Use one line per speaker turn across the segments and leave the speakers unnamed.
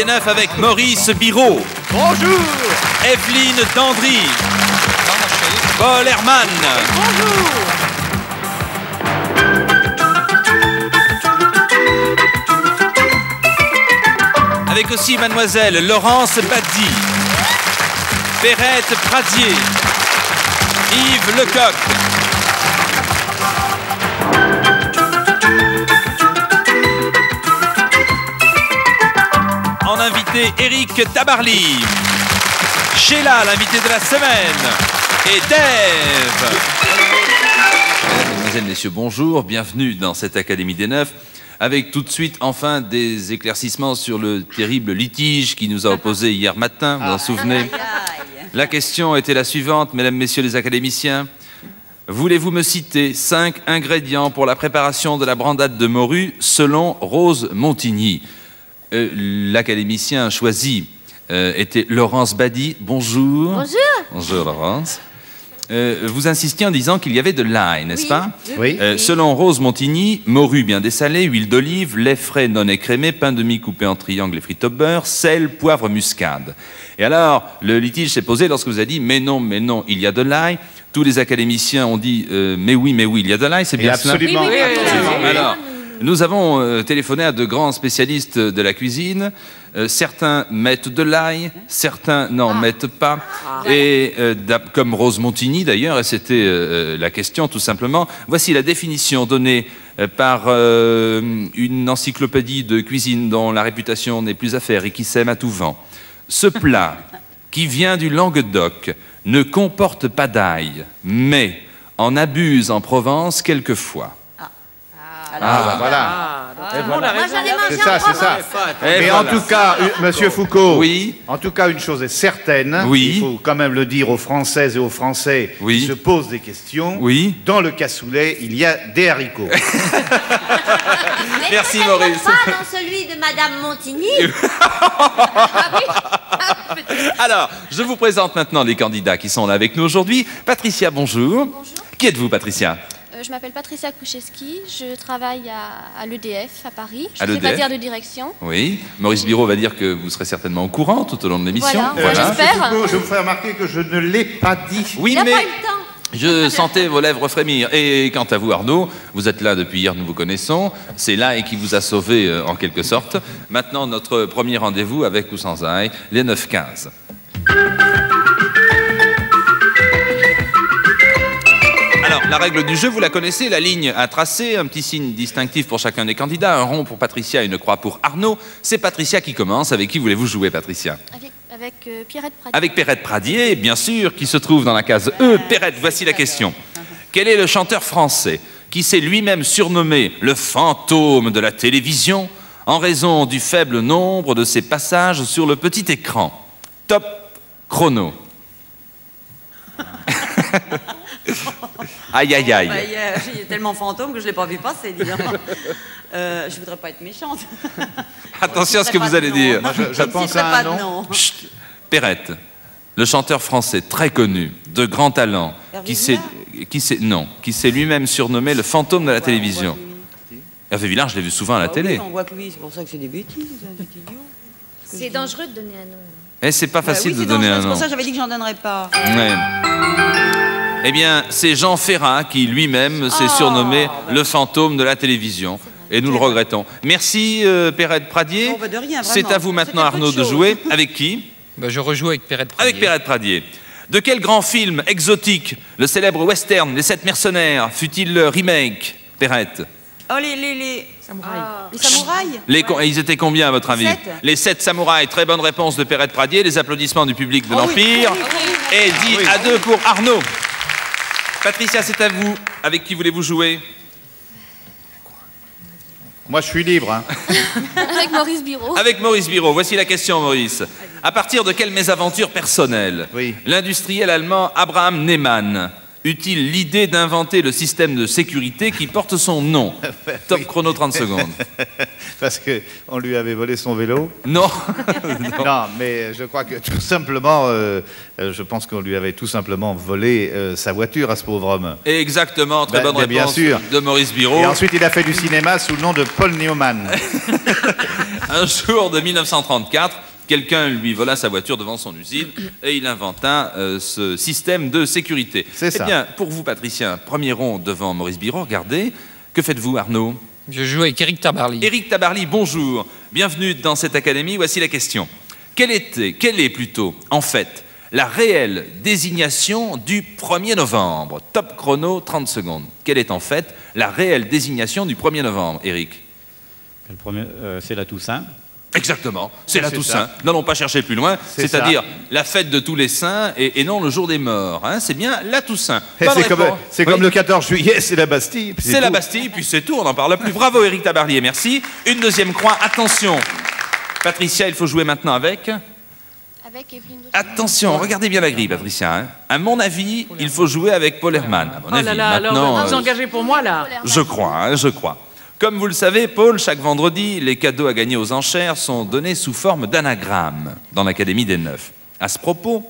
des Neufs avec Maurice Biraud.
Bonjour.
Evelyne Dandry. Paul Herman.
Bonjour.
Avec aussi mademoiselle Laurence Badi. Perrette Pradier. Yves Lecoq. En invité, Éric Tabarly. Sheila, l'invité de la semaine. Et Dave. Mesdemoiselles, messieurs, bonjour. Bienvenue dans cette Académie des Neufs. Avec tout de suite, enfin, des éclaircissements sur le terrible litige qui nous a opposés hier matin. Vous vous en souvenez? La question était la suivante, mesdames, messieurs les académiciens. Voulez-vous me citer 5 ingrédients pour la préparation de la brandade de morue selon Rose Montigny? L'académicien choisi était Laurence Badi. Bonjour.
Bonjour.
Bonjour, Laurence. Vous insistiez en disant qu'il y avait de l'ail, n'est-ce pas?
Oui.
Selon Rose Montigny, morue bien dessalée, huile d'olive, lait frais non écrémé, pain de mie coupé en triangles et frites au beurre, sel, poivre, muscade. Et alors, le litige s'est posé lorsque vous avez dit « mais non, il y a de l'ail ». Tous les académiciens ont dit mais oui, il y a de l'ail, c'est bien cela?
Absolument.
Oui.
Alors, nous avons téléphoné à de grands spécialistes de la cuisine. Certains mettent de l'ail, certains n'en mettent pas. Et comme Rose Montigny d'ailleurs, et c'était la question tout simplement, voici la définition donnée par une encyclopédie de cuisine dont la réputation n'est plus à faire et qui sème à tout vent. Ce plat, qui vient du Languedoc, ne comporte pas d'ail, mais en abuse en Provence quelquefois.
Voilà.
Moi, j'en ai mangé
C'est ça,
en
c'est ça.
Provence.
Mais en tout cas, Monsieur Foucault,
Oui.
en tout cas, une chose est certaine,
Oui.
il faut quand même le dire aux Françaises et aux Français
Oui.
qui se posent des questions.
Oui.
Dans le cassoulet, il y a des haricots.
Mais
Merci,
peut-être
Maurice.
pas dans celui de Madame Montigny.
Alors, je vous présente maintenant les candidats qui sont là avec nous aujourd'hui. Patricia, bonjour.
Bonjour.
Qui êtes-vous, Patricia?
Je m'appelle Patricia Koucheski, je travaille à l'EDF à Paris. Je
À
suis
l'EDF.
secrétaire de direction.
Oui. Maurice Biraud va dire que vous serez certainement au courant tout au long de l'émission.
Voilà.
Monsieur
J'espère.
Foucault, je vous fais remarquer que je ne l'ai pas dit.
Oui,
Il n'a
mais
pas eu le temps.
je sentais vos lèvres frémir. Et quant à vous, Arnaud, vous êtes là depuis hier, nous vous connaissons. C'est l'ail qui vous a sauvé en quelque sorte. Maintenant, notre premier rendez-vous avec ou sans ail, les 9-15. Alors, la règle du jeu, vous la connaissez, la ligne à tracer, un petit signe distinctif pour chacun des candidats, un rond pour Patricia et une croix pour Arnaud. C'est Patricia qui commence. Avec qui voulez-vous jouer, Patricia?
Avec Pierrette Pradier.
Avec Perrette Pradier, bien sûr, qui se trouve dans la case E. Perrette, voici la question. Quel est le chanteur français qui s'est lui-même surnommé le fantôme de la télévision en raison du faible nombre de ses passages sur le petit écran? Top chrono. Aïe, aïe, aïe.
Il est tellement fantôme que je ne l'ai pas vu passer, dis donc. Je voudrais pas être méchante.
Attention à ce que vous allez dire.
Moi, je pense à un nom.
Chut. Perrette, le chanteur français très connu, de grand talent,
Hervé
qui s'est lui-même surnommé le fantôme de la télévision. Hervé Villard, je l'ai vu souvent à la télé.
On voit que lui, c'est pour ça que c'est des bêtises, des idiots.
C'est dangereux de donner un nom.
Et c'est pas facile
Oui,
de
c'est
donner
dangereux,
un
c'est
nom.
pour ça que j'avais dit que j'en donnerais pas.
Ouais. Eh bien, c'est Jean Ferrat qui lui-même s'est surnommé le fantôme de la télévision. Et nous le regrettons. Merci, Perrette Pradier.
Non, bah de rien,
C'est
vraiment.
à vous maintenant,
C'était peu de
Arnaud, de
choses.
jouer. Avec qui?
Je rejoue avec Perrette Pradier.
Avec Perrette Pradier. De quel grand film exotique, le célèbre western Les Sept Mercenaires, fut-il le remake, Perrette?
Oh, les samouraïs.
Ils étaient combien, à votre avis?
7.
Les 7 samouraïs. Très bonne réponse de Perrette Pradier. Les applaudissements du public de l'Empire. Et 10-2 pour Arnaud. Patricia, c'est à vous. Avec qui voulez-vous jouer?
Moi, je suis libre. Hein.
Avec Maurice Biraud.
Avec Maurice Biraud. Voici la question, Maurice. À partir de quelle mésaventure personnelle
Oui.
l'industriel allemand Abraham Neyman eut-il l'idée d'inventer le système de sécurité qui porte son nom? Top
Oui.
chrono 30 secondes.
Parce qu'on lui avait volé son vélo.
Non.
Non, mais je crois que tout simplement, je pense qu'on lui avait tout simplement volé sa voiture à ce pauvre homme.
Exactement, très bonne
Bien
réponse
sûr.
de Maurice Biro.
Et ensuite, il a fait du cinéma sous le nom de Paul Newman.
Un jour de 1934, quelqu'un lui vola sa voiture devant son usine et il inventa ce système de sécurité.
C'est ça.
Eh bien, pour vous, Patricia, premier rond devant Maurice Biro, regardez. Que faites-vous, Arnaud?
Je joue avec Éric Tabarly.
Éric Tabarly, bonjour. Bienvenue dans cette académie. Voici la question. Quelle est plutôt, en fait, la réelle désignation du 1er novembre? Top chrono, 30 secondes. Quelle est en fait la réelle désignation du 1er novembre, Éric?
Le premier, c'est la Toussaint.
Exactement, c'est la
c'est
Toussaint.
ça.
N'allons pas chercher plus loin,
C'est
c'est-à-dire la fête de tous les saints et non le jour des morts. Hein, c'est bien la Toussaint.
Et
Bonne
c'est
réponse. Oui.
comme le 14 juillet, c'est la Bastille. puis
C'est la
tout.
Bastille, puis c'est tout, on n'en parle plus. Bravo Éric Tabarly, merci. Une deuxième croix, attention. Patricia, il faut jouer maintenant avec.
Avec Evelyne Dodon.
Attention, regardez bien la grille, Patricia. Hein. À mon avis, il faut jouer avec Paul Herman. À mon
Oh
avis,
là là, alors
maintenant,
vous engagez pour moi là.
je crois, hein, je crois. Comme vous le savez, Paul, chaque vendredi, les cadeaux à gagner aux enchères sont donnés sous forme d'anagramme dans l'Académie des Neufs. À ce propos,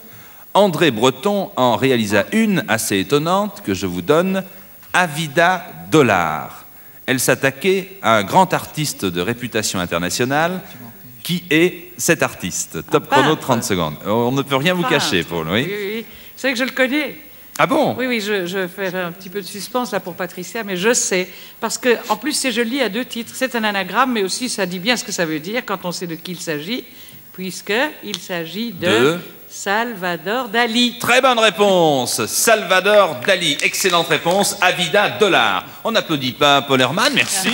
André Breton en réalisa une assez étonnante que je vous donne, Avida Dollar. Elle s'attaquait à un grand artiste de réputation internationale. Qui est cet artiste? Top chrono,
peintre.
30 secondes. On ne peut rien vous
Peintre.
cacher, Paul. Oui.
Oui. C'est vrai que je le connais.
Ah bon?
Oui, je fais un petit peu de suspense là pour Patricia, mais je sais. Parce que, en plus, c'est joli à deux titres. C'est un anagramme, mais aussi ça dit bien ce que ça veut dire quand on sait de qui il s'agit, puisqu'il s'agit de Salvador Dali.
Très bonne réponse, Salvador Dali. Excellente réponse, Avida Dollar. On n'applaudit pas Paul Herman, merci.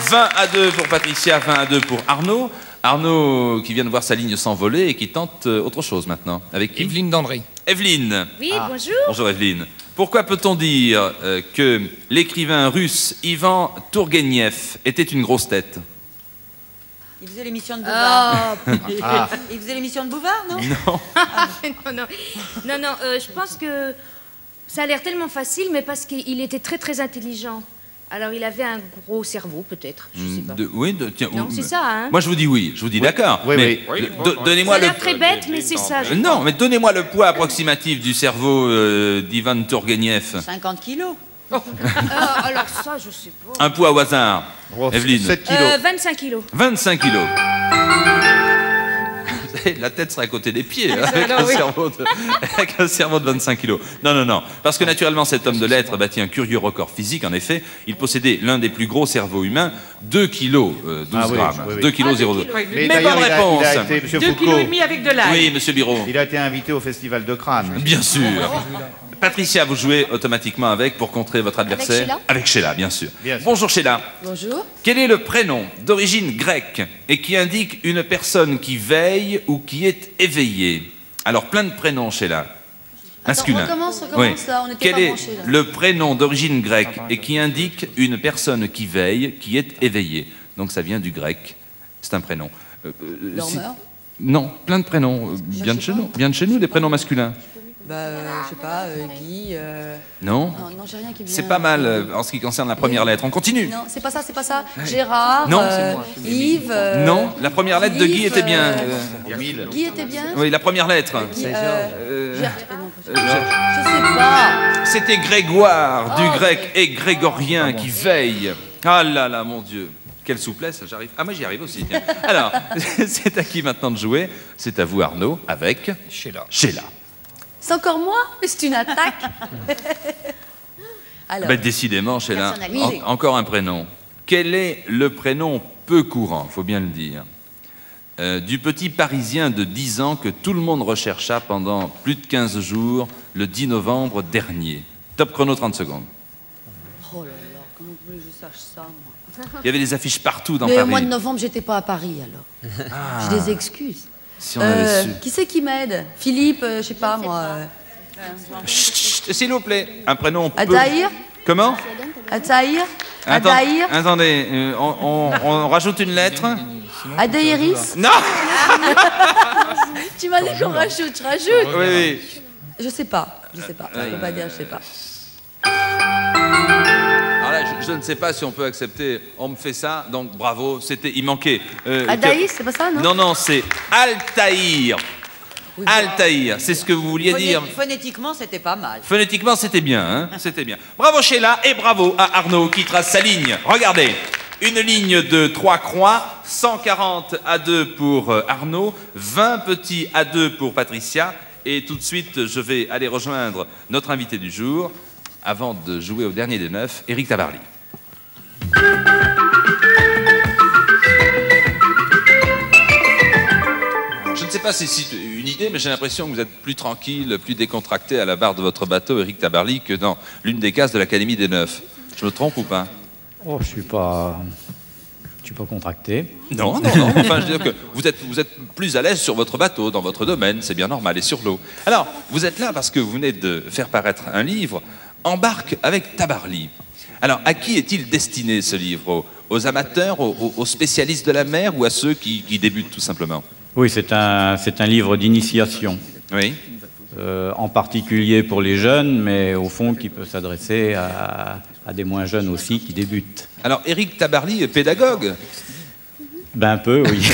20-2 pour Patricia, 20-2 pour Arnaud. Arnaud qui vient de voir sa ligne s'envoler et qui tente autre chose maintenant. Avec qui?
Evelyne Dandré.
Evelyne.
Oui, bonjour.
Bonjour Evelyne. Pourquoi peut-on dire que l'écrivain russe Ivan Tourgueniev était une grosse tête?
Il faisait l'émission de Bouvard.
Oh,
Ah,
Il faisait l'émission de Bouvard, non?
non, je pense que ça a l'air tellement facile, mais parce qu'il était très très intelligent. Alors il avait un gros cerveau, peut-être, je sais pas.
Oui, tiens,
Non, c'est ça, hein.
Moi je vous dis oui, je vous dis d'accord.
Oui,
mais
oui.
Ça
donnez-moi
a
le.
l'air très bête, mais c'est ça. je
Non, mais donnez-moi le poids approximatif du cerveau d'Ivan Tourgueniev.
50 kilos.
alors ça, je sais pas.
Un poids au hasard.
oh,
Evelyne.
7 kilos.
25 kilos.
25 kilos. La tête serait à côté des pieds, hein, avec,
alors, oui.
avec un cerveau de 25 kilos. Non. Parce que naturellement, cet homme de lettres bâtit un curieux record physique. En effet, il possédait l'un des plus gros cerveaux humains, 2 kilos 12
Ah oui,
grammes.
oui, oui.
2 kilos 02.
Oui,
Mais
d'ailleurs,
bonne réponse.
il a été, Monsieur
2,5
Foucault,
kg avec de l'ail.
Oui, monsieur Biro.
il a été invité au Festival de crâne.
Bien sûr. Patricia, vous jouez automatiquement avec pour contrer votre adversaire.
Sheila.
Avec Sheila, bien sûr.
Bien sûr.
Bonjour Sheila.
Bonjour.
Quel est le prénom d'origine grecque et qui indique une personne qui veille ou qui est éveillée? Alors, plein de prénoms, Sheila. Masculin.
Attends, recommence là, on n'était
Quel
pas
est
branchés, là.
le prénom d'origine grecque et qui indique une personne qui veille, qui est éveillée? Donc, ça vient du grec. C'est un prénom.
Dormeur.
Non, plein de prénoms. Bien de chez nous. Bien de chez nous, des prénoms masculins.
Bah, je sais pas, Guy.
Non?
Non, j'ai rien qui me vient.
C'est pas mal en ce qui concerne la première lettre. On continue.
Non, c'est pas ça. Gérard.
Non,
Yves.
Non, la première lettre de Guy
Philippe,
était bien.
Émile.
Guy était bien.
Oui, la première lettre.
Guy,
Euh,
non, je sais pas.
C'était Grégoire, du grec et grégorien qui veille. Ah là là, mon Dieu. Quelle souplesse, j'arrive. Ah, moi j'y arrive aussi, tiens. Alors, c'est à qui maintenant de jouer? C'est à vous, Arnaud, avec
Sheila.
Sheila.
C'est encore moi? Mais c'est une attaque. Alors,
Ben, décidément, Sheila,
Personnalité.
encore un prénom. Quel est le prénom peu courant, faut bien le dire, du petit Parisien de 10 ans que tout le monde rechercha pendant plus de 15 jours, le 10 novembre dernier? Top chrono, 30 secondes.
oh là là, comment vous voulez que je sache ça, moi?
Il y avait des affiches partout dans
Mais au
Paris.
mois de novembre, j'étais pas à Paris, alors. J'ai des excuses.
Si on avait su.
Qui c'est qui m'aide? Philippe, je sais pas, moi.
Chut, chut, s'il vous plaît, un prénom peu...
Adaïr?
Comment?
Ataïr?
Attends,
Adaïr?
attendez, on rajoute une lettre.
Adaïris?
Non.
Tu m'as dit qu'on rajoute, je rajoute.
Oui, oui.
Je sais pas, je peux pas dire, je sais pas.
Je ne sais pas si on peut accepter. On me fait ça, donc bravo. Il manquait.
Adaïs, c'est pas ça, non?
Non, non, c'est Altaïr.
Oui,
Altaïr, c'est ce que vous vouliez dire.
Phonétiquement, c'était pas mal.
Phonétiquement, c'était bien, hein, c'était bien. Bravo Sheila et bravo à Arnaud qui trace sa ligne. Regardez, une ligne de 3 croix, 140 A2 pour Arnaud, 20 petits A2 pour Patricia. Et tout de suite, je vais aller rejoindre notre invité du jour, avant de jouer au dernier des 9, Éric Tabarly. Je ne sais pas si c'est une idée, mais j'ai l'impression que vous êtes plus tranquille, plus décontracté à la barre de votre bateau, Éric Tabarly, que dans l'une des cases de l'Académie des 9. Je me trompe ou pas?
Oh, je suis pas contracté.
Non, non, non. Enfin, je veux dire que vous êtes plus à l'aise sur votre bateau, dans votre domaine, c'est bien normal, et sur l'eau. Alors, vous êtes là parce que vous venez de faire paraître un livre, Embarque avec Tabarly. Alors, à qui est-il destiné ce livre? Aux amateurs, aux spécialistes de la mer ou à ceux qui débutent tout simplement?
Oui, c'est un livre d'initiation.
Oui.
En particulier pour les jeunes, mais au fond qui peut s'adresser à des moins jeunes aussi qui débutent.
Alors, Éric Tabarly est pédagogue?
Ben un peu, oui.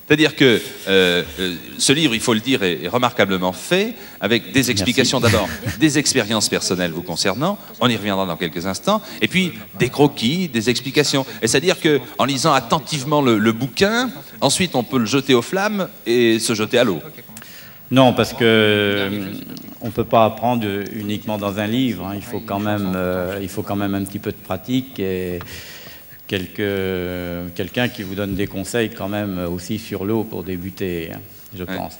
C'est-à-dire que ce livre, il faut le dire, est remarquablement fait, avec des explications d'abord, des expériences personnelles vous concernant, on y reviendra dans quelques instants, et puis des croquis, des explications. Et c'est-à-dire qu'en lisant attentivement le bouquin, ensuite on peut le jeter aux flammes et se jeter à l'eau.
Non, parce que on peut pas apprendre uniquement dans un livre, hein. Il faut quand même un petit peu de pratique et quelqu'un qui vous donne des conseils quand même aussi sur l'eau pour débuter, hein, je pense.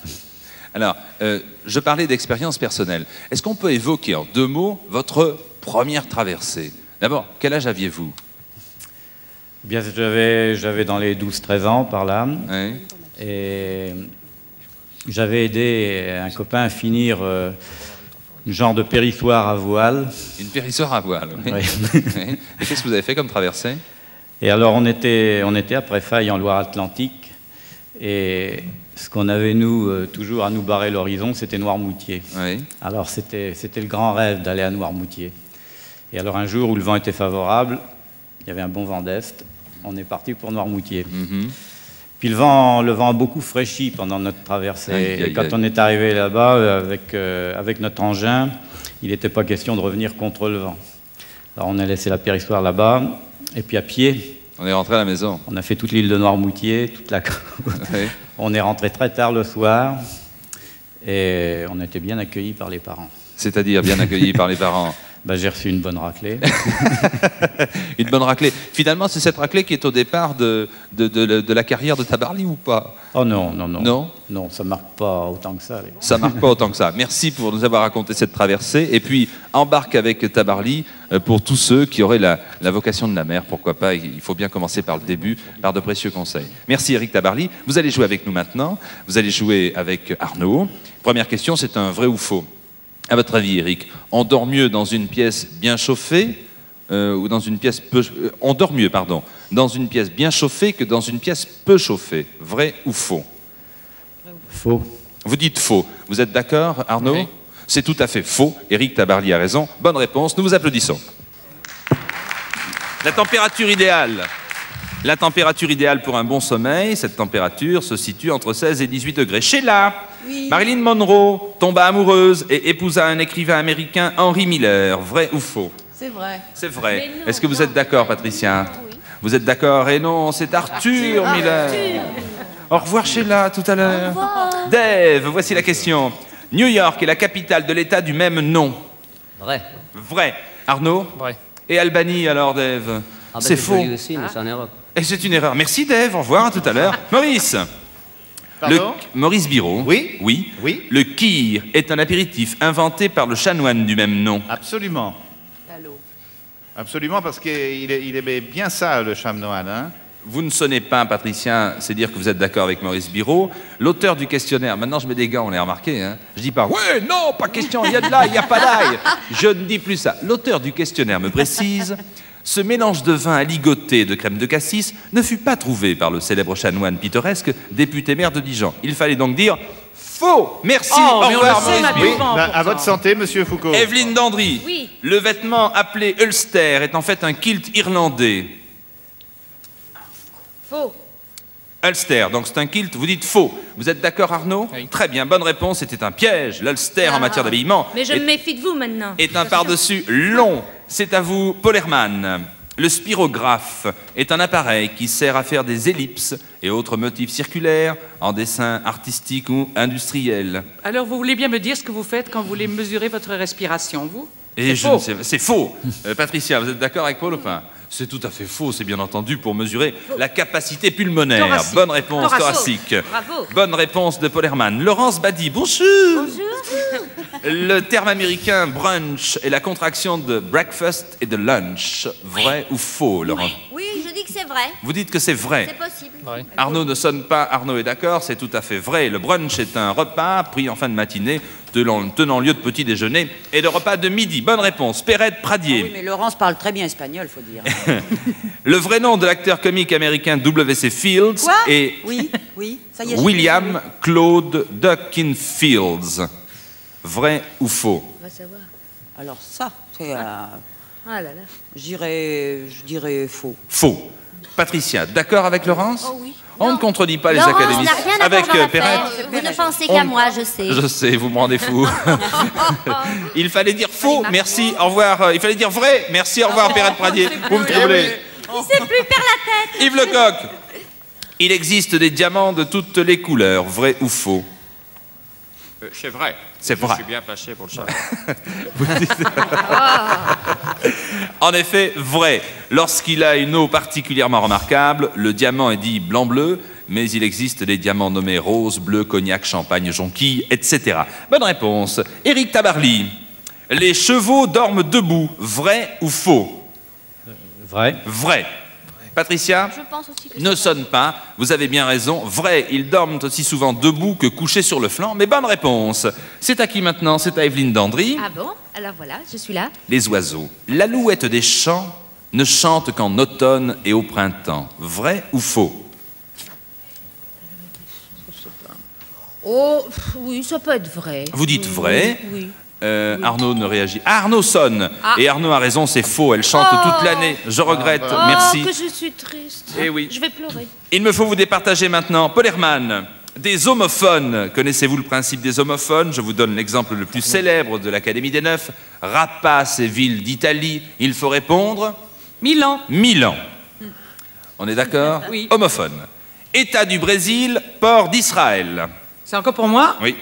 Alors, je parlais d'expérience personnelle. Est-ce qu'on peut évoquer en 2 mots votre première traversée? D'abord, quel âge aviez-vous?
Bien, j'avais dans les 12-13 ans par là,
Oui.
et j'avais aidé un copain à finir un genre de périssoire à voile.
Une périssoire à voile, oui.
Oui.
Oui. Et qu'est-ce que vous avez fait comme traversée?
Et alors on était après Faye en Loire-Atlantique, et ce qu'on avait nous toujours à nous barrer l'horizon, c'était Noirmoutier.
Oui.
Alors c'était le grand rêve d'aller à Noirmoutier. Et alors un jour où le vent était favorable, il y avait un bon vent d'est, on est parti pour Noirmoutier.
Mm-hmm.
Puis le vent a beaucoup fraîchi pendant notre traversée. Et quand on est arrivé là-bas avec notre engin, il n'était pas question de revenir contre le vent. Alors on a laissé la périssoire là-bas, et puis à pied,
On est rentré à la maison.
on a fait toute l'île de Noirmoutier, toute la côte.
Oui.
On est rentré très tard le soir, et on a été bien accueillis par les parents.
C'est-à-dire bien accueilli par les parents.
Ben, j'ai reçu une bonne raclée.
Une bonne raclée. Finalement, c'est cette raclée qui est au départ de la carrière de Tabarly ou pas?
Oh non, non, non.
Non?
Non, ça ne marque pas autant que ça.
Ça marque pas autant que ça. Merci pour nous avoir raconté cette traversée. Et puis, embarque avec Tabarly pour tous ceux qui auraient la vocation de la mer. Pourquoi pas? Il faut bien commencer par le début, par de précieux conseils. Merci Éric Tabarly. Vous allez jouer avec nous maintenant. Vous allez jouer avec Arnaud. Première question, c'est un vrai ou faux? À votre avis, Éric, on dort mieux dans une pièce bien chauffée ou dans une pièce peu... on dort mieux, pardon, dans une pièce bien chauffée que dans une pièce peu chauffée. Vrai ou faux?
Faux.
Vous dites faux. Vous êtes d'accord, Arnaud? Oui. C'est tout à fait faux. Éric Tabarly a raison. Bonne réponse. Nous vous applaudissons. La température idéale. La température idéale pour un bon sommeil, cette température se situe entre 16 et 18 degrés. Sheila, oui. Marilyn Monroe tomba amoureuse et épousa un écrivain américain, Henry Miller. Vrai ou faux?
C'est vrai.
C'est vrai. Est-ce que vous êtes d'accord, Patricia? Oui. Vous êtes d'accord? Et non, c'est Arthur Miller. Au revoir, Sheila, tout à l'heure. Au revoir. Dave, voici la question. New York est la capitale de l'État du même nom.
Vrai.
Vrai. Arnaud?
Vrai.
Et Albanie, alors, Dave? C'est faux.
Aussi, mais c'est une erreur.
Et c'est une erreur. Merci, Dave. Au revoir, à tout à l'heure. Maurice. Maurice Biraud.
Oui.
Oui.
Oui.
Le kir est un apéritif inventé par le chanoine du même nom.
Absolument. Absolument, parce qu'il aimait bien ça, le chanoine. Hein.
Vous ne sonnez pas, Patricien, c'est dire que vous êtes d'accord avec Maurice Biraud. L'auteur du questionnaire, maintenant je mets des gants, on l'a remarqué, hein. Je dis pas « Ouais, non, pas question, il y a de l'ail, il n'y a pas d'ail ». Je ne dis plus ça. L'auteur du questionnaire me précise « Ce mélange de vin aligoté et de crème de cassis ne fut pas trouvé par le célèbre chanoine pittoresque, député maire de Dijon. Il fallait donc dire Faux. Merci.
Oh,
Au
mais on
revoir,
le sait
Maurice
maintenant.
Buis.
Ben, à votre santé, monsieur Foucault.
Evelyne Dandry.
Oui.
Le vêtement appelé Ulster est en fait un kilt irlandais.
Faux.
Ulster, donc c'est un kilt, vous dites faux. Vous êtes d'accord, Arnaud?
Oui.
Très bien, bonne réponse, c'était un piège. L'Ulster en matière d'habillement
Mais je me méfie de vous maintenant.
est un par-dessus long. C'est à vous, Paul Herman. Le spirographe est un appareil qui sert à faire des ellipses et autres motifs circulaires en dessin artistique ou industriel.
Alors, vous voulez bien me dire ce que vous faites quand vous voulez mesurer votre respiration, vous?
Et
C'est faux.
c'est faux. Patricia, vous êtes d'accord avec Paul ou pas? C'est tout à fait faux, c'est bien entendu pour mesurer la capacité pulmonaire.
Thoracique.
Bonne réponse, thoracique.
Bravo.
Bonne réponse de Paul Herman. Laurence Badi, bonjour.
Bonjour.
Le terme américain brunch est la contraction de breakfast et de lunch. Vrai ou faux, Laurent?
Oui, je dis que c'est vrai.
Vous dites que c'est vrai.
C'est possible.
Ouais.
Arnaud ne sonne pas, Arnaud est d'accord, c'est tout à fait vrai. Le brunch est un repas pris en fin de matinée tenant lieu de petit déjeuner et de repas de midi. Bonne réponse, Perrette Pradier.
Oui, mais Laurence parle très bien espagnol, faut dire.
Le vrai nom de l'acteur comique américain W.C. Fields
Quoi?
est
Oui, ça y est. j'ai
William Claude Duckin Fields. Vrai ou faux?
On va savoir.
trouvé. Alors ça, c'est,
Ah là là.
je dirais faux.
Faux. Patricia, d'accord avec Laurence?
Oh oui.
On
Non.
ne contredit pas les
Laurence
académistes.
n'a rien à
Avec
voir dans
Perrette.
l'affaire. Vous ne pensez qu'à moi, je sais.
Je sais, vous me rendez fou. Il fallait dire faux, merci, au revoir. Il fallait dire vrai, merci, au revoir, Perrette Pradier. Vous me troublez.
Il sait plus perdre la tête.
Yves Lecoq. Il existe des diamants de toutes les couleurs, vrai ou faux?
C'est vrai.
C'est vrai.
Je suis bien placé pour le savoir.
En effet, vrai. Lorsqu'il a une eau particulièrement remarquable, le diamant est dit blanc-bleu, mais il existe des diamants nommés rose, bleu, cognac, champagne, jonquille, etc. Bonne réponse. Éric Tabarly. Les chevaux dorment debout, vrai ou faux?
Vrai.
Vrai. Patricia?
Je pense aussi que
Ne sonne pas, vous avez bien raison. Vrai, ils dorment aussi souvent debout que couchés sur le flanc, mais bonne réponse. C'est à qui maintenant? C'est à Evelyne Dandry.
Ah bon? Alors voilà, je suis là.
Les oiseaux. L'alouette des champs ne chante qu'en automne et au printemps. Vrai ou faux?
Oh, oui, ça peut être vrai.
Vous dites vrai.
Oui.
Arnaud ne réagit. Ah, Arnaud sonne.
Ah.
Et Arnaud a raison, c'est faux. Elle chante
Oh.
toute l'année. Je regrette.
Oh,
Merci.
que je suis triste.
Eh oui.
Je vais pleurer.
Il me faut vous départager maintenant. Paul Herman, des homophones. Connaissez-vous le principe des homophones? Je vous donne l'exemple le plus célèbre de l'Académie des Neufs. Rapace et ville d'Italie. Il faut répondre
Milan.
Milan. On est d'accord?
Oui.
Homophone. État du Brésil, port d'Israël.
C'est encore pour moi?
Oui.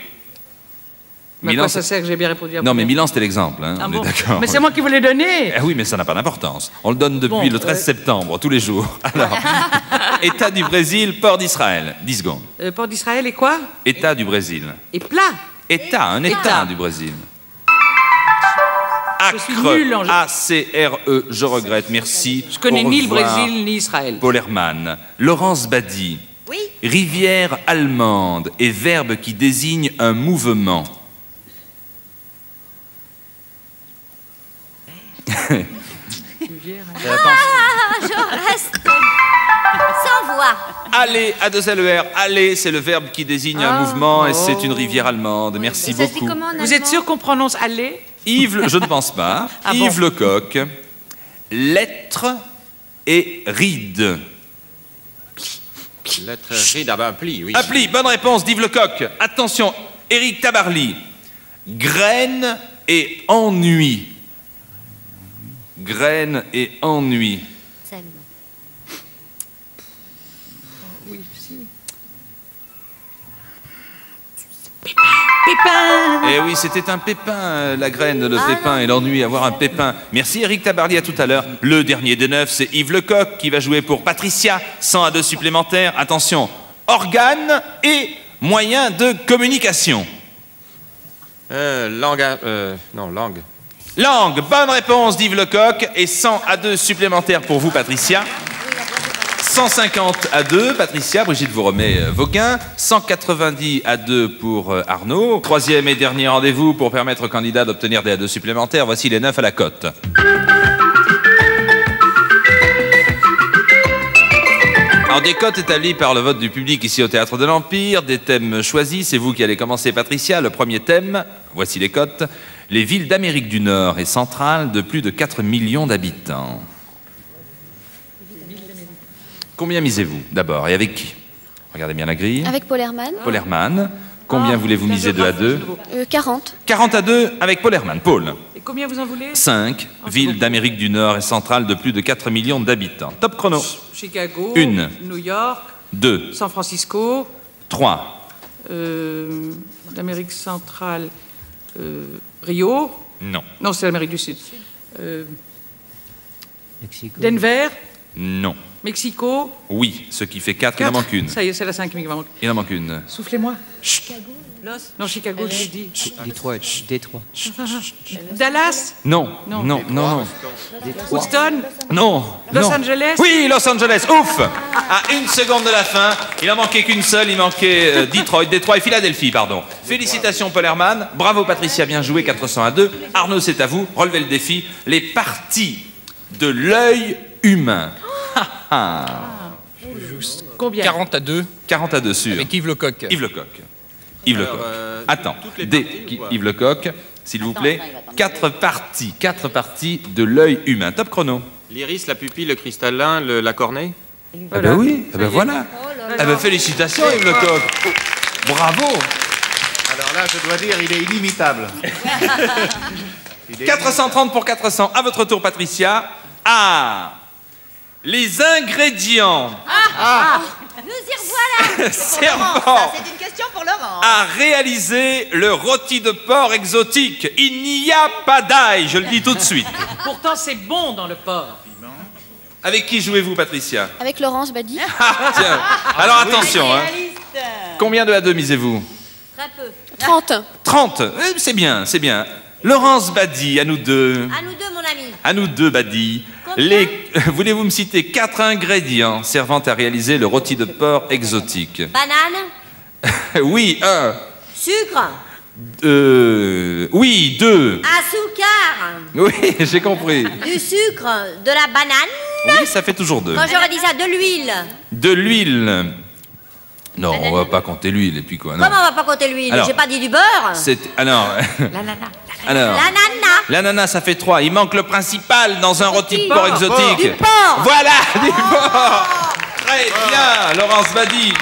Mais
Milan,
quoi ça sert que j'ai bien répondu à
Non,
vous?
mais Milan, c'était l'exemple. Hein,
Ah
on
bon?
est d'accord.
Mais c'est moi qui vous l'ai donné.
Eh oui, mais ça n'a pas d'importance. On le donne depuis
Bon,
le 13 septembre, tous les jours. Alors, État du Brésil, port d'Israël. 10 secondes.
Port d'Israël et quoi?
État du Brésil.
Et plat.
État, un État du Brésil.
Je suis nulle en-
A-C-R-E, je regrette, merci.
Je connais
Au
ni le
revoir,
Brésil ni Israël.
Paul Herman. Laurence Badi.
Oui.
Rivière allemande est verbe qui désigne un mouvement.
Je reste sans voix.
Aller, à deux LER, aller, c'est le verbe qui désigne un mouvement et c'est une rivière allemande. Merci
Ça se dit
beaucoup.
comment en
Vous êtes
allemand?
sûr qu'on prononce aller?
Yves, je ne pense pas.
Ah bon?
Yves Lecoq. Lettre et ride.
Lettre ride à un pli, oui.
Appli, bonne réponse d'Yves Lecoq. Attention, Éric Tabarly. Graine et ennui. Graine et ennui.
Sam.
Pépin.
Eh oui, c'était un pépin, la graine, le pépin et l'ennui, avoir un pépin. Merci Éric Tabarly, à tout à l'heure. Le dernier des 9, c'est Yves Lecoq qui va jouer pour Patricia. 100 à 2 supplémentaires. Attention, organes et moyens de communication.
Langue.
Langue, bonne réponse d'Yves Lecoq et 100 à 2 supplémentaires pour vous, Patricia. 150 à 2, Patricia, Brigitte vous remet vos gains. 190 à 2 pour Arnaud. Troisième et dernier rendez-vous pour permettre aux candidats d'obtenir des A2 supplémentaires. Voici les 9 à la cote. Alors, des cotes établies par le vote du public ici au Théâtre de l'Empire, des thèmes choisis, c'est vous qui allez commencer, Patricia. Le premier thème, voici les cotes. Les villes d'Amérique du Nord et centrale de plus de 4 millions d'habitants. Combien misez-vous, d'abord, et avec qui? Regardez bien la grille.
Avec Paul Herman.
Paul Herman. Combien voulez-vous miser 2 à 2?
40.
40 à 2 avec Paul Herman. Paul.
Et combien vous en voulez?
5 villes d'Amérique du Nord et centrale de plus de 4 millions d'habitants. Top chrono.
Chicago.
1.
New York.
2.
San Francisco.
3.
D'Amérique centrale. Rio.
Non.
Non, c'est l'Amérique du Sud. Denver.
Non.
Mexico.
Oui, ce qui fait 4, il en manque une.
Ça y est, c'est la 5e qui va manquer.
Il en manque une.
Soufflez-moi.
Chicago.
Non, Chicago, je l'ai dit.
Détroit.
Dallas.
Non, non, non, non.
Houston.
Non.
Los
non.
Angeles.
Oui, Los Angeles. Ouf. À 1 seconde de la fin, il en manquait qu'une seule. Il manquait Detroit, Détroit et Philadelphie, pardon. Félicitations, Paul Herman. Bravo, Patricia, bien joué, 400 à 2. Arnaud, c'est à vous. Relevez le défi. Les parties de l'œil humain.
Combien?
40 à 2.
40 à 2 sûr.
Avec Yves Lecoq.
Yves Lecoq. Yves Lecoq. Attends. Yves Lecoq, s'il vous plaît. 4 parties de l'œil humain. Top chrono.
L'iris, la pupille, le cristallin, la cornée.
Ah ben oui, ah ben voilà. Ah ben félicitations Yves Lecoq. Bravo.
Alors là, je dois dire, il est inimitable.
430 pour 400. À votre tour, Patricia. Ah, les ingrédients.
Nous y revoilà.
Servant
C'est une question pour Laurent.
à réaliser le rôti de porc exotique. Il n'y a pas d'ail, je le dis tout de suite.
Pourtant, c'est bon dans le porc.
Avec qui jouez-vous, Patricia?
Avec Laurence Badi.
Tiens. Alors attention, hein. Combien de à 2 misez-vous?
Très peu.
30.
30. C'est bien, c'est bien. Laurence Badi, à nous deux.
À nous deux, mon ami.
À nous deux, Badi. Voulez-vous me citer 4 ingrédients servant à réaliser le rôti de porc exotique?
Banane.
Oui, 1.
Sucre.
Oui, 2.
Asucar.
Oui, j'ai compris.
Du sucre. De la banane.
Oui, ça fait toujours 2.
Quand j'aurais dit ça, de l'huile.
De l'huile. Non, on va pas compter l'huile et puis quoi. Non.
Comment on va pas compter l'huile?
Alors,
J'ai pas dit du beurre.
Alors,
L'ananas.
l'ananas, ça fait 3. Il manque le principal dans un rôti de porc exotique.
Du porc.
Voilà, du porc. Très bien, Laurence Badi.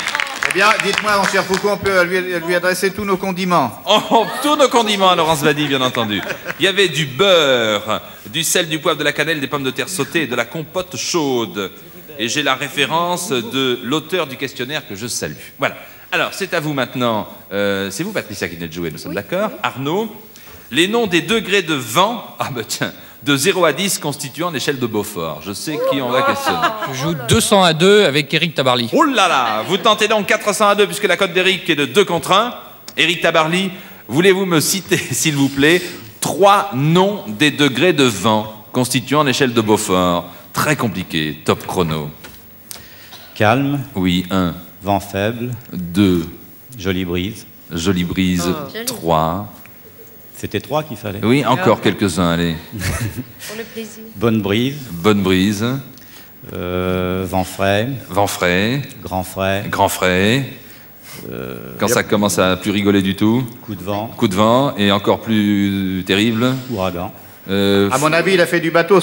Eh bien, dites-moi, mon cher Foucault, on peut lui adresser tous nos condiments.
Oh, tous nos condiments, Laurence Badi, bien entendu. Il y avait du beurre, du sel, du poivre, de la cannelle, des pommes de terre sautées, de la compote chaude. Et j'ai la référence de l'auteur du questionnaire que je salue. Voilà. Alors, c'est à vous maintenant. C'est vous, Patricia, qui venez de jouer, nous sommes d'accord? Arnaud, les noms des degrés de vent, de 0 à 10 constituant l'échelle de Beaufort. Je sais qui on va questionner.
Je joue 200 à 2 avec Éric Tabarly.
Oh là là, vous tentez donc 400 à 2 puisque la cote d'Éric est de 2 contre 1. Éric Tabarly, voulez-vous me citer, s'il vous plaît, 3 noms des degrés de vent constituant l'échelle de Beaufort? Très compliqué, top chrono.
Calme.
Oui, 1.
Vent faible.
2.
Jolie brise.
Jolie brise, 3.
C'était 3 qu'il fallait.
Oui, encore quelques-uns, allez.
Pour le plaisir.
Bonne brise.
Bonne brise.
Vent frais.
Vent frais.
Grand frais.
Grand frais. Quand ça commence à plus rigoler du tout.
Coup de vent.
Coup de vent, et encore plus terrible.
Ouragan.
À mon avis, il a fait du bateau.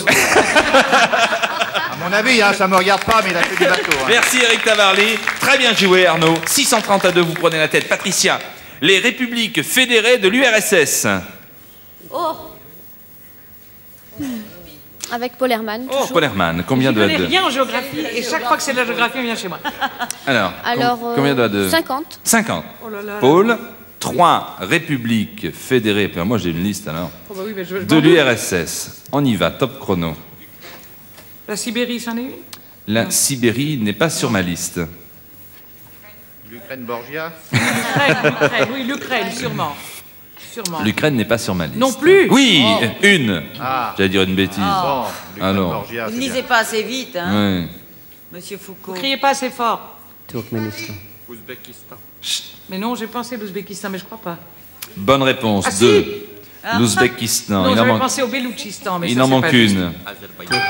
À mon avis, hein, ça me regarde pas, mais il a fait du bateau. Hein.
Merci Éric Tabarly. Très bien joué Arnaud. 630 à 2, vous prenez la tête. Patricia, les républiques fédérées de l'URSS.
Oh.
Avec Paul Herman.
Oh, Paul Herman, combien de
Je
à
connais
2?
rien en géographie et chaque fois que c'est de la géographie, on vient chez moi.
Alors, combien de à 2?
50.
50.
Oh là là.
Paul, 3 républiques fédérées. Puis moi j'ai une liste alors.
Oh bah oui, mais je
De l'URSS. On y va, top chrono.
La Sibérie, c'en est une?
La Sibérie n'est pas sur ma liste.
L'Ukraine Borgia.
L'Ukraine, oui, l'Ukraine, sûrement. Sûrement.
L'Ukraine n'est pas sur ma liste.
Non plus?
Oui,
Oh.
une.
Ah.
J'allais dire une bêtise.
Bon, l'Ukraine
Alors.
Borgia.
Vous
c'est
ne
bien.
lisez pas assez vite, hein,
Ouais.
Monsieur Foucault.
Vous criez pas assez fort.
Turkménistan.
Ouzbékistan.
Mais non, j'ai pensé l'Ouzbékistan, mais je crois pas.
Bonne réponse.
Ah, si.
2. L'Ouzbékistan.
Non,
Il en
j'avais
manque,
pensé au Beloutchistan, mais
il
ça,
en
c'est
manque
pas
une.
juste.
Azerbaïdjan.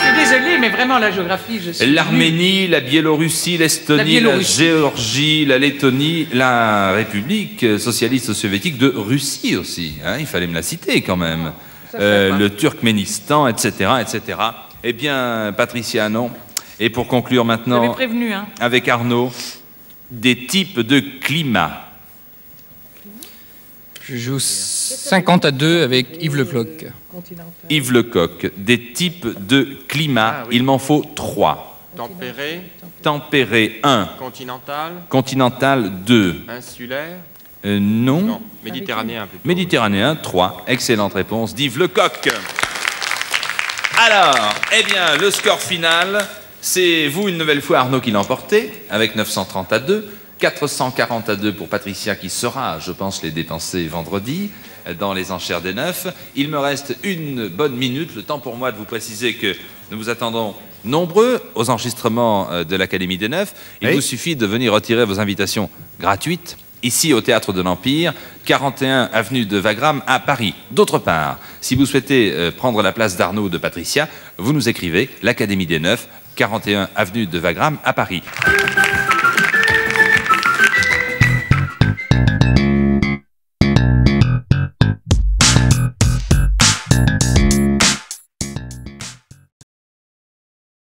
C'est désolée, mais vraiment, la géographie, je suis...
L'Arménie, la Biélorussie, l'Estonie, la Géorgie, la Lettonie, la République socialiste soviétique de Russie aussi. Hein, il fallait me la citer quand même. Le Turkménistan, etc., etc. Eh bien, Patricia, non. Et pour conclure maintenant,
prévenu, hein.
Avec Arnaud, des types de climat.
Je joue 50-2 avec Yves Lecloc.
Yves Lecoq, des types de climat, il m'en faut 3.
Tempéré.
Tempéré 1.
Continental.
Continental 2.
Insulaire.
Non.
Non. Méditerranéen plutôt.
Méditerranéen 3. Excellente réponse d'Yves Lecoq. Alors, eh bien, le score final, c'est vous une nouvelle fois Arnaud qui l'emportez, avec 930-2. 440-2 pour Patricia qui saura, je pense, les dépenser vendredi dans les enchères des 9. Il me reste une bonne minute, le temps pour moi de vous préciser que nous vous attendons nombreux aux enregistrements de l'Académie des 9. Il vous suffit de venir retirer vos invitations gratuites ici au Théâtre de l'Empire, 41 avenue de Wagram à Paris. D'autre part, si vous souhaitez prendre la place d'Arnaud ou de Patricia, vous nous écrivez l'Académie des 9, 41 avenue de Wagram à Paris.